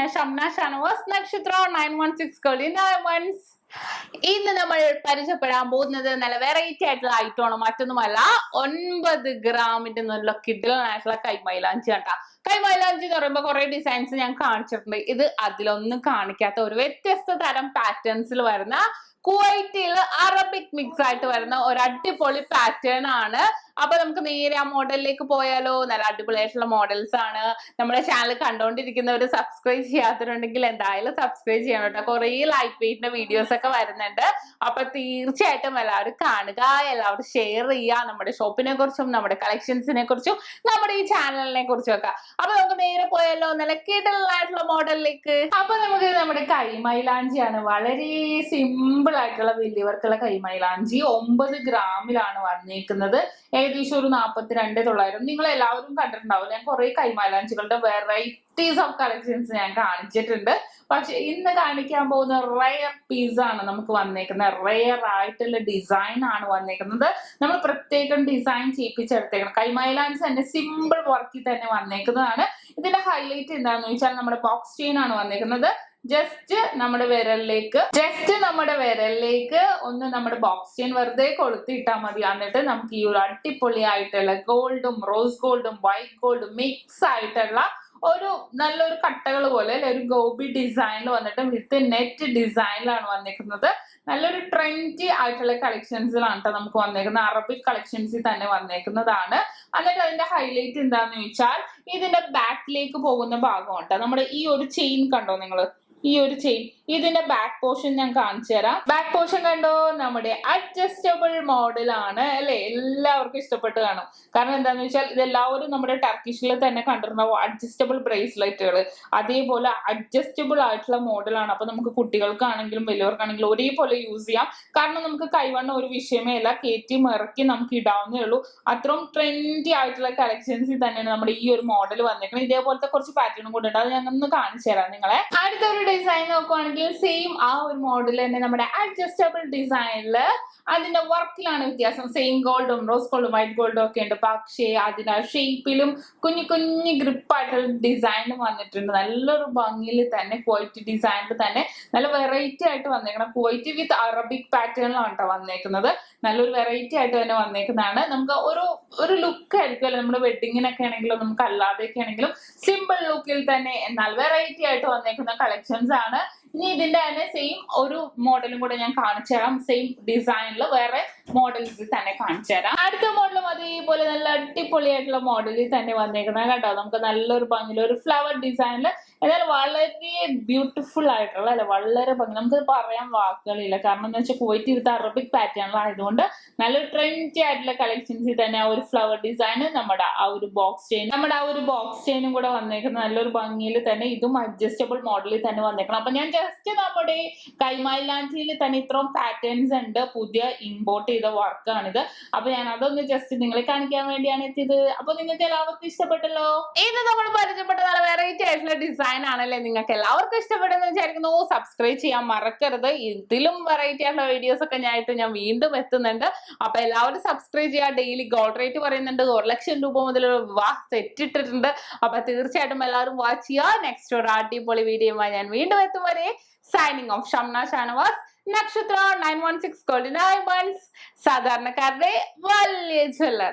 നക്ഷത്ര 916 Golden Diamonds. ഇന്ന് നമ്മൾ പരിചയപ്പെടാൻ പോകുന്നത് നല്ല വെറൈറ്റി ആയിട്ടുള്ള ഐറ്റമാണ്. മറ്റൊന്നുമല്ല, 9 ഗ്രാമിന്റെ നല്ല കിഡിലായിട്ടുള്ള കൈമൈലാഞ്ചി കേട്ടാ. കൈമൈലാഞ്ചി എന്ന് പറയുമ്പോൾ കുറെ ഡിസൈൻസ് ഞാൻ കാണിച്ചിട്ടുണ്ട്. ഇത് അതിലൊന്നും കാണിക്കാത്ത ഒരു വ്യത്യസ്ത തരം പാറ്റേൺസിൽ വരുന്ന കുവൈറ്റിൽ അറബിക് മിക്സ് ആയിട്ട് വരുന്ന ഒരു അടിപൊളി പാറ്റേൺ ആണ്. അപ്പൊ നമുക്ക് നേരെ ആ മോഡലിലേക്ക് പോയാലോ? നല്ല അടിപൊളിയായിട്ടുള്ള മോഡൽസ് ആണ്. നമ്മുടെ ചാനൽ കണ്ടോണ്ടിരിക്കുന്നവർ സബ്സ്ക്രൈബ് ചെയ്യാത്തവരുണ്ടെങ്കിൽ എന്തായാലും സബ്സ്ക്രൈബ് ചെയ്യണം കേട്ടോ. കുറെ ലൈറ്റ് വെയിറ്റിന്റെ വീഡിയോസ് ഒക്കെ വരുന്നുണ്ട്. അപ്പൊ തീർച്ചയായിട്ടും എല്ലാവരും കാണുക, എല്ലാവരും ഷെയർ ചെയ്യുക. നമ്മുടെ ഷോപ്പിനെ കുറിച്ചും നമ്മുടെ കളക്ഷൻസിനെ കുറിച്ചും നമ്മുടെ ഈ ചാനലിനെ കുറിച്ചും ഒക്കെ. അപ്പൊ നമുക്ക് നേരെ പോയാലോ നല്ല കിടലായിട്ടുള്ള മോഡലിലേക്ക്. അപ്പൊ നമുക്ക് നമ്മുടെ കൈമൈലാഞ്ചിയാണ്. വളരെ സിമ്പിൾ ആയിട്ടുള്ള വലിയവർക്കുള്ള കൈമൈലാഞ്ചി 9 ഗ്രാമിലാണ് വന്നേക്കുന്നത്. ഏകദേശം ഒരു 42,900. നിങ്ങൾ എല്ലാവരും കണ്ടിട്ടുണ്ടാവും. ഞാൻ കുറെ കൈമൈലാഞ്ചികളുടെ വെറൈറ്റീസ് ഓഫ് കളക്ഷൻസ് ഞാൻ കാണിച്ചിട്ടുണ്ട്. പക്ഷെ ഇന്ന് കാണിക്കാൻ പോകുന്ന റെയർ പീസ് ആണ് നമുക്ക് വന്നേക്കുന്നത്. റെയർ ആയിട്ടുള്ള ഡിസൈൻ ആണ് വന്നേക്കുന്നത്. നമ്മൾ പ്രത്യേകം ഡിസൈൻ ചെയ്യിപ്പിച്ചെടുത്തേക്കണം. കൈമൈലാഞ്ചി തന്നെ സിമ്പിൾ വർക്കിൽ തന്നെ വന്നേക്കുന്നതാണ്. ഇതിന്റെ ഹൈലൈറ്റ് എന്താണെന്ന് ചോദിച്ചാൽ നമ്മുടെ ബോക്സ് ചെയിൻ ആണ് വന്നേക്കുന്നത്. ജസ്റ്റ് നമ്മുടെ വിരലിലേക്ക് ഒന്ന് നമ്മുടെ ബോക്സ് ചെയിൻ വെറുതെ കൊളുത്തിട്ടാൽ മതി. എന്നിട്ട് നമുക്ക് ഈ ഒരു അടിപൊളിയായിട്ടുള്ള ഗോൾഡും റോസ് ഗോൾഡും വൈറ്റ് ഗോൾഡും മിക്സ് ആയിട്ടുള്ള ഒരു നല്ലൊരു കട്ടകൾ പോലെ ഒരു ഗോബി ഡിസൈനിൽ വന്നിട്ട് വിത്ത് നെറ്റ് ഡിസൈനിലാണ് വന്നിരിക്കുന്നത്. നല്ലൊരു ട്രെൻഡി ആയിട്ടുള്ള കളക്ഷൻസിലാണ് കേട്ടോ നമുക്ക് വന്നേക്കുന്നത്. അറബിക് കളക്ഷൻസിൽ തന്നെ വന്നേക്കുന്നതാണ്. എന്നിട്ട് അതിന്റെ ഹൈലൈറ്റ് എന്താന്ന് ചോദിച്ചാൽ ഇതിന്റെ ബാക്കിലേക്ക് പോകുന്ന ഭാഗം കേട്ടോ. നമ്മുടെ ഈ ഒരു ചെയിൻ കണ്ടോ നിങ്ങള്? ഈ ഒരു ചെയിൻ, ഇതിന്റെ ബാക്ക് പോർഷൻ ഞാൻ കാണിച്ചു തരാം. ബാക്ക് പോർഷൻ കണ്ടോ? നമ്മുടെ അഡ്ജസ്റ്റബിൾ മോഡലാണ് അല്ലെ? എല്ലാവർക്കും ഇഷ്ടപ്പെട്ട് കാണും. കാരണം എന്താന്ന് വെച്ചാൽ ഇതെല്ലാവരും നമ്മുടെ ടർക്കിഷിൽ തന്നെ കണ്ടിട്ടുണ്ടാവും അഡ്ജസ്റ്റബിൾ ബ്രേസ്ലെറ്റുകൾ. അതേപോലെ അഡ്ജസ്റ്റബിൾ ആയിട്ടുള്ള മോഡലാണ്. അപ്പൊ നമുക്ക് കുട്ടികൾക്കാണെങ്കിലും വലിയവർക്കാണെങ്കിലും ഒരേപോലെ യൂസ് ചെയ്യാം. കാരണം നമുക്ക് കൈവണ്ണം ഒരു വിഷയമേ അല്ല, കയറ്റി ഇറക്കി നമുക്ക് ഇടാവുന്നേ ഉള്ളൂ. അത്രയും ട്രെൻഡി ആയിട്ടുള്ള കളക്ഷൻസിൽ തന്നെയാണ് നമ്മുടെ ഈ ഒരു മോഡൽ വന്നേക്കുന്നത്. ഇതേപോലത്തെ കുറച്ച് പാറ്റേണും കൂടെ ഉണ്ട്. അത് ഞാൻ ഒന്ന് കാണിച്ചു തരാം നിങ്ങളെ. അടുത്തൊരു ഡിസൈൻ നോക്കുവാണെങ്കിൽ സെയിം ആ ഒരു മോഡൽ തന്നെ നമ്മുടെ അഡ്ജസ്റ്റബിൾ ഡിസൈനില് അതിന്റെ വർക്കിലാണ് വ്യത്യാസം. സെയിം ഗോൾഡും റോസ് ഗോൾഡും വൈറ്റ് ഗോൾഡും ഒക്കെ ഉണ്ട്. പക്ഷേ അതിന്റെ ഷേപ്പിലും കുഞ്ഞു ഗ്രിപ്പായിട്ടുള്ള ഡിസൈനും വന്നിട്ടുണ്ട്. നല്ലൊരു ഭംഗിയിൽ തന്നെ കുവൈറ്റ് ഡിസൈനിൽ തന്നെ നല്ല വെറൈറ്റി ആയിട്ട് വന്നേക്കണം. കുവൈറ്റ് വിത്ത് അറബിക് പാറ്റേണിലാണ് കേട്ടോ വന്നേക്കുന്നത്. നല്ലൊരു വെറൈറ്റി ആയിട്ട് തന്നെ വന്നേക്കുന്നതാണ്. നമുക്ക് ഒരു ലുക്ക് ആയിരിക്കും അല്ലെ? നമ്മുടെ വെഡിങ്ങിനൊക്കെ ആണെങ്കിലും നമുക്ക് അല്ലാതെയൊക്കെ ആണെങ്കിലും സിമ്പിൾ ലുക്കിൽ തന്നെ എന്നാൽ വെറൈറ്റി ആയിട്ട് വന്നേക്കുന്ന കളക്ഷൻസ് ആണ്. ഇനി ഇതിന്റെ തന്നെ സെയിം ഒരു മോഡലും കൂടെ ഞാൻ കാണിച്ചു തരാം. സെയിം ഡിസൈനിൽ വേറെ മോഡൽസിൽ തന്നെ കാണിച്ചു തരാം. അടുത്ത മോഡലും അതേപോലെ നല്ല അടിപൊളിയായിട്ടുള്ള മോഡലിൽ തന്നെ വന്നേക്കുന്നത് കേട്ടോ. നമുക്ക് നല്ലൊരു ഭംഗിയിൽ ഒരു ഫ്ലവർ ഡിസൈനിൽ എന്നാലും വളരെ ബ്യൂട്ടിഫുൾ ആയിട്ടുള്ള അല്ലെ, വളരെ ഭംഗി. നമുക്ക് പറയാൻ വാക്കുകളില്ല. കാരണം എന്താ വെച്ചാൽ കുവൈറ്റ് വിത്ത് അറബിക് പാറ്റേണിലായതുകൊണ്ട് നല്ലൊരു ട്രെൻഡി ആയിട്ടുള്ള കളക്ഷൻസിൽ തന്നെ ആ ഒരു ഫ്ലവർ ഡിസൈൻ, നമ്മുടെ ആ ഒരു ബോക്സ് ചെയിനും കൂടെ വന്നേക്കുന്നത് നല്ലൊരു ഭംഗിയിൽ തന്നെ. ഇതും അഡ്ജസ്റ്റബിൾ മോഡലിൽ തന്നെ വന്നേക്കണം. അപ്പൊ ഞാൻ ജസ്റ്റ് നമ്മുടെ കൈമൈലാഞ്ചിയിൽ തന്നെ ഇത്രയും പാറ്റേൺസ് ഉണ്ട്. പുതിയ ഇമ്പോർട്ട് ചെയ്ത വർക്കാണിത്. അപ്പൊ ഞാൻ അതൊന്ന് ജസ്റ്റ് നിങ്ങളെ കാണിക്കാൻ വേണ്ടിയാണ് എത്തിയത്. അപ്പൊ നിങ്ങൾക്ക് എല്ലാവർക്കും ഇഷ്ടപ്പെട്ടല്ലോ? ഇത് നമ്മൾ പരിചയപ്പെട്ട നല്ല വെറൈറ്റി ആയിട്ടുള്ള ഡിസൈൻ ആണല്ലേ? നിങ്ങൾക്ക് എല്ലാവർക്കും ഇഷ്ടപ്പെട്ടെന്ന് വിചാരിക്കുന്നു. സബ്സ്ക്രൈബ് ചെയ്യാൻ മറക്കരുത്. ഇതിലും വെറൈറ്റി ആയിട്ടുള്ള വീഡിയോസ് ഒക്കെ ഞാൻ വീണ്ടും എത്തുന്നുണ്ട്. അപ്പൊ എല്ലാവരും സബ്സ്ക്രൈബ് ചെയ്യുക. ഡെയിലി ഗോൾഡ് റേറ്റ് പറയുന്നുണ്ട് 1,00,000 രൂപ മുതൽ സെറ്റ് ഇട്ടിട്ടുണ്ട്. അപ്പൊ തീർച്ചയായിട്ടും എല്ലാവരും വാച്ച് ചെയ്യുക. നെക്സ്റ്റ് ഒരു അടിപൊളി വീഡിയോയുമായി ഞാൻ വീണ്ടും എത്തും വരെ സൈനിങ് ഓഫ്. നക്ഷത്ര 916 Golden Diamonds, സാധാരണക്കാരുടെ വലിയ ജ്വല്ലറി.